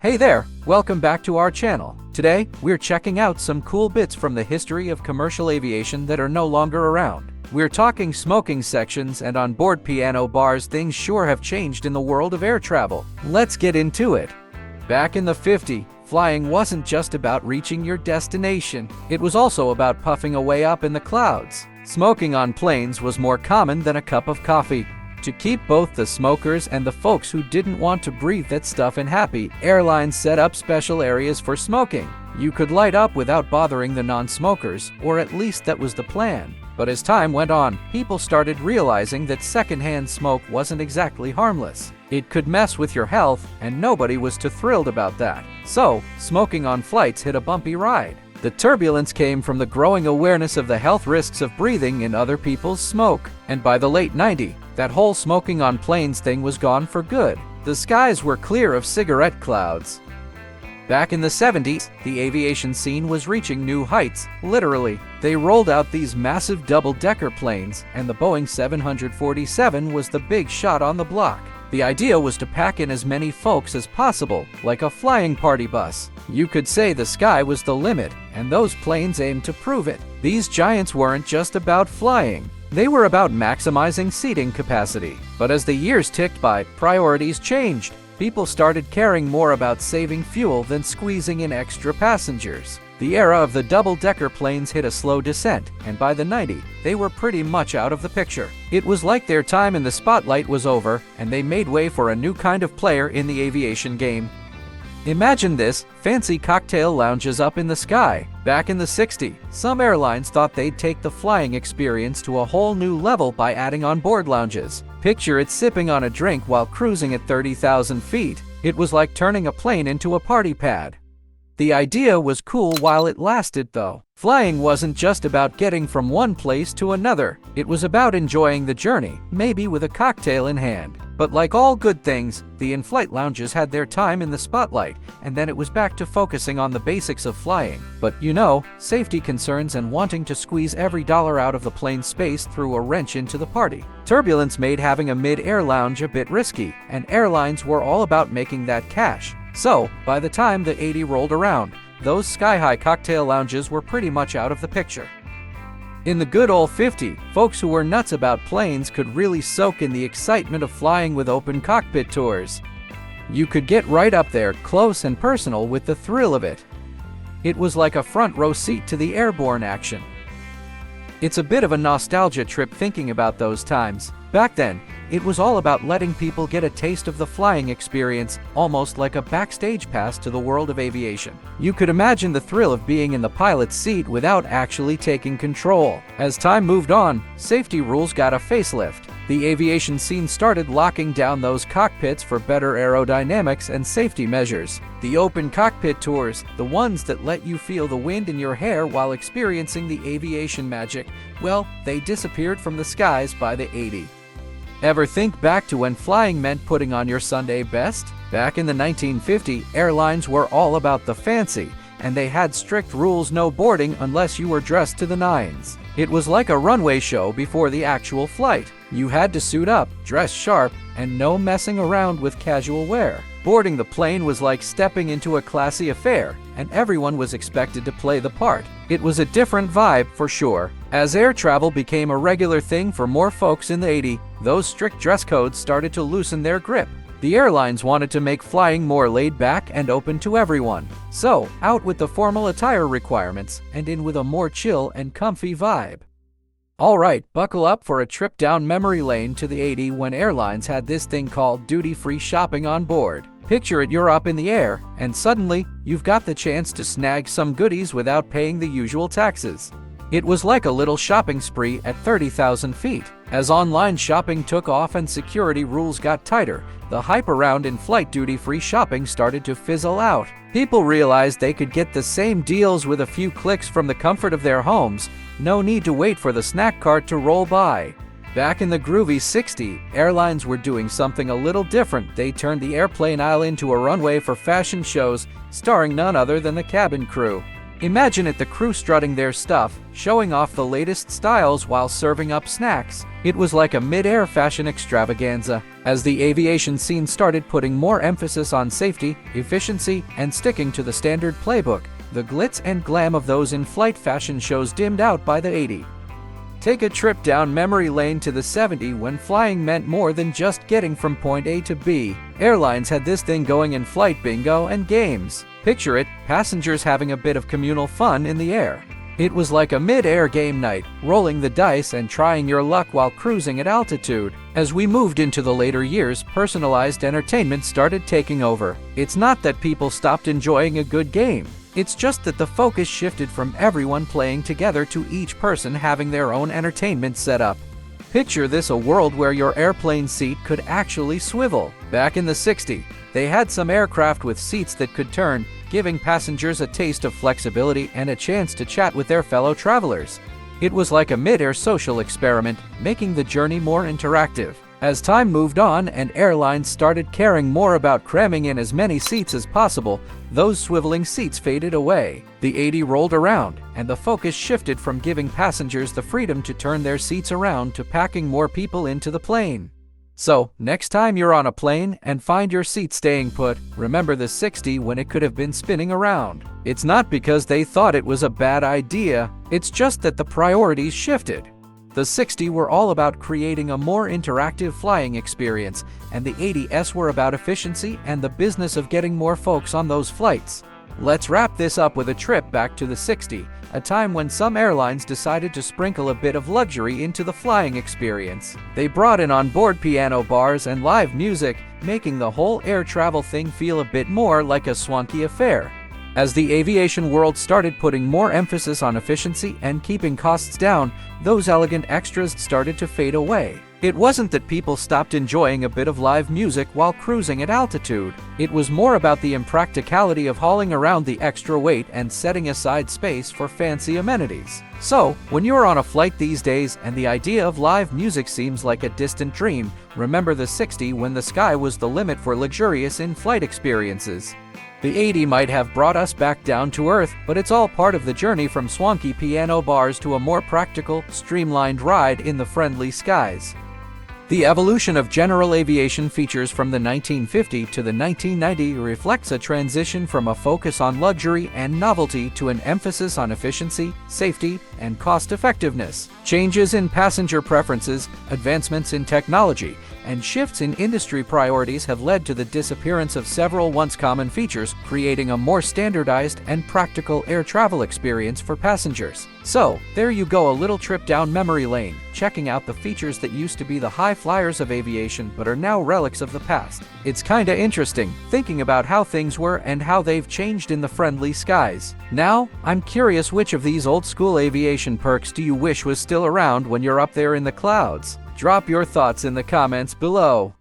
Hey there, welcome back to our channel. Today, we're checking out some cool bits from the history of commercial aviation that are no longer around. We're talking smoking sections and onboard piano bars. Things sure have changed in the world of air travel. Let's get into it. Back in the 50s, flying wasn't just about reaching your destination. It was also about puffing away up in the clouds. Smoking on planes was more common than a cup of coffee. To keep both the smokers and the folks who didn't want to breathe that stuff happy, airlines set up special areas for smoking. You could light up without bothering the non-smokers, or at least that was the plan. But as time went on, people started realizing that secondhand smoke wasn't exactly harmless. It could mess with your health, and nobody was too thrilled about that. So, smoking on flights hit a bumpy ride. The turbulence came from the growing awareness of the health risks of breathing in other people's smoke. And by the late 90s, that whole smoking on planes thing was gone for good. The skies were clear of cigarette clouds. Back in the 70s, the aviation scene was reaching new heights, literally. They rolled out these massive double-decker planes, and the Boeing 747 was the big shot on the block. The idea was to pack in as many folks as possible, like a flying party bus. You could say the sky was the limit, and those planes aimed to prove it. These giants weren't just about flying. They were about maximizing seating capacity. But as the years ticked by, priorities changed. People started caring more about saving fuel than squeezing in extra passengers. The era of the double-decker planes hit a slow descent, and by the 90s, they were pretty much out of the picture. It was like their time in the spotlight was over, and they made way for a new kind of player in the aviation game. Imagine this, fancy cocktail lounges up in the sky. Back in the 60s, some airlines thought they'd take the flying experience to a whole new level by adding onboard lounges. Picture it sipping on a drink while cruising at 30,000 feet. It was like turning a plane into a party pad. The idea was cool while it lasted, though. Flying wasn't just about getting from one place to another. It was about enjoying the journey, maybe with a cocktail in hand. But like all good things, the in-flight lounges had their time in the spotlight, and then it was back to focusing on the basics of flying. But you know, safety concerns and wanting to squeeze every dollar out of the plane's space threw a wrench into the party. Turbulence made having a mid-air lounge a bit risky, and airlines were all about making that cash. So, by the time the 80s rolled around, those sky-high cocktail lounges were pretty much out of the picture. In the good old 50s, folks who were nuts about planes could really soak in the excitement of flying with open cockpit tours. You could get right up there, close and personal with the thrill of it. It was like a front row seat to the airborne action. It's a bit of a nostalgia trip thinking about those times. Back then, it was all about letting people get a taste of the flying experience, almost like a backstage pass to the world of aviation. You could imagine the thrill of being in the pilot's seat without actually taking control. As time moved on, safety rules got a facelift. The aviation scene started locking down those cockpits for better aerodynamics and safety measures. The open cockpit tours, the ones that let you feel the wind in your hair while experiencing the aviation magic, well, they disappeared from the skies by the 80s. Ever think back to when flying meant putting on your Sunday best? Back in the 1950s, airlines were all about the fancy, and they had strict rules: no boarding unless you were dressed to the nines. It was like a runway show before the actual flight. You had to suit up, dress sharp, and no messing around with casual wear. Boarding the plane was like stepping into a classy affair, and everyone was expected to play the part. It was a different vibe for sure. As air travel became a regular thing for more folks in the 80s, those strict dress codes started to loosen their grip. The airlines wanted to make flying more laid back and open to everyone. So, out with the formal attire requirements, and in with a more chill and comfy vibe. Alright, buckle up for a trip down memory lane to the 80s when airlines had this thing called duty-free shopping on board. Picture it, you're up in the air, and suddenly, you've got the chance to snag some goodies without paying the usual taxes. It was like a little shopping spree at 30,000 feet. As online shopping took off and security rules got tighter, the hype around in-flight duty-free shopping started to fizzle out. People realized they could get the same deals with a few clicks from the comfort of their homes. No need to wait for the snack cart to roll by. Back in the groovy 60s, airlines were doing something a little different. They turned the airplane aisle into a runway for fashion shows, starring none other than the cabin crew. Imagine it, the crew strutting their stuff, showing off the latest styles while serving up snacks. It was like a mid-air fashion extravaganza. As the aviation scene started putting more emphasis on safety, efficiency, and sticking to the standard playbook, the glitz and glam of those in-flight fashion shows dimmed out by the 80s. Take a trip down memory lane to the 70s when flying meant more than just getting from point A to B. Airlines had this thing going in flight bingo and games. Picture it, passengers having a bit of communal fun in the air. It was like a mid-air game night, rolling the dice and trying your luck while cruising at altitude. As we moved into the later years, personalized entertainment started taking over. It's not that people stopped enjoying a good game. It's just that the focus shifted from everyone playing together to each person having their own entertainment set up. Picture this, a world where your airplane seat could actually swivel. Back in the 60s, they had some aircraft with seats that could turn, giving passengers a taste of flexibility and a chance to chat with their fellow travelers. It was like a mid-air social experiment, making the journey more interactive. As time moved on and airlines started caring more about cramming in as many seats as possible, those swiveling seats faded away. The 80s rolled around, and the focus shifted from giving passengers the freedom to turn their seats around to packing more people into the plane. So, next time you're on a plane and find your seat staying put, remember the 60s when it could have been spinning around. It's not because they thought it was a bad idea, it's just that the priorities shifted. The 60s were all about creating a more interactive flying experience, and the 80s were about efficiency and the business of getting more folks on those flights. Let's wrap this up with a trip back to the 60s, a time when some airlines decided to sprinkle a bit of luxury into the flying experience. They brought in onboard piano bars and live music, making the whole air travel thing feel a bit more like a swanky affair. As the aviation world started putting more emphasis on efficiency and keeping costs down, those elegant extras started to fade away. It wasn't that people stopped enjoying a bit of live music while cruising at altitude. It was more about the impracticality of hauling around the extra weight and setting aside space for fancy amenities. So, when you're on a flight these days and the idea of live music seems like a distant dream, remember the 60s when the sky was the limit for luxurious in-flight experiences. The 80s might have brought us back down to earth, but it's all part of the journey from swanky piano bars to a more practical, streamlined ride in the friendly skies. The evolution of general aviation features from the 1950s to the 1990s reflects a transition from a focus on luxury and novelty to an emphasis on efficiency, safety, and cost-effectiveness. Changes in passenger preferences, advancements in technology, and shifts in industry priorities have led to the disappearance of several once common features, creating a more standardized and practical air travel experience for passengers. So, there you go, a little trip down memory lane, checking out the features that used to be the high flyers of aviation but are now relics of the past. It's kinda interesting, thinking about how things were and how they've changed in the friendly skies. Now, I'm curious, which of these old school aviation perks do you wish was still around when you're up there in the clouds? Drop your thoughts in the comments below.